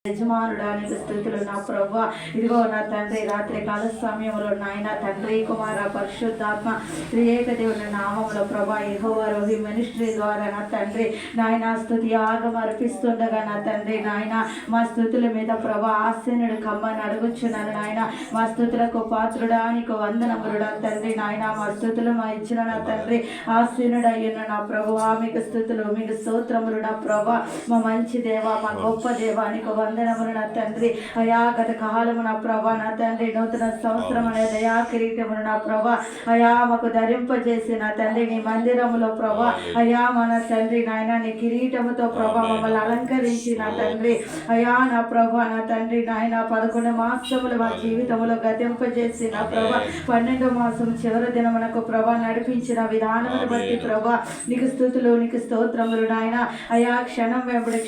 యజమానుడానికి స్థుతులు నా ప్రభా. ఇదిగో నా తండ్రి రాత్రి కాల సమయంలో నాయన తండ్రి కుమార పరిశుద్ధాత్మ త్రియేక దేవుని నామంలో ప్రభా యెహోవా రోహి మినిస్ట్రీ ద్వారా నా తండ్రి నాయన స్తుతి యాగం అర్పిస్తుండగా నా తండ్రి నాయన మా స్థుతుల మీద ప్రభా ఆసీనుడు కమ్మని అడుగుచున్నాను నాయన. మా స్థుతులకు పాత్రుడానికి వందనములుడా తండ్రి నాయన. మా స్థుతులు మా ఇచ్చిన నా తండ్రి ఆసీనుడు అయ్యున్న నా ప్రభువా మీకు స్థుతులు మీకు స్తోత్రములు నా ప్రభా. మా మంచి దేవ మా గొప్ప దేవానికి వందనములు నా తండ్రి. అయా గత కాలము నా ప్రభా నా తండ్రి నూతన సంవత్సరం అనే దయా కిరీటమును నా ప్రభా అయా మాకు ధరింపజేసి నా తండ్రి నీ మందిరములో ప్రభా అయా మన తండ్రి నాయన నీ కిరీటముతో ప్రభా మమ్మల్ని అలంకరించి నా తండ్రి అయా నా ప్రభా నా తండ్రి నాయన 11 మాసములు మా జీవితంలో గతింపజేసి నా ప్రభా 12వ మాసం చివరి దినమునకు ప్రభా నడిపించిన విధానమును బట్టి ప్రభా నీకు స్తుతులు నీకు స్తోత్రములు నాయన. అయా క్షణం వెంబడి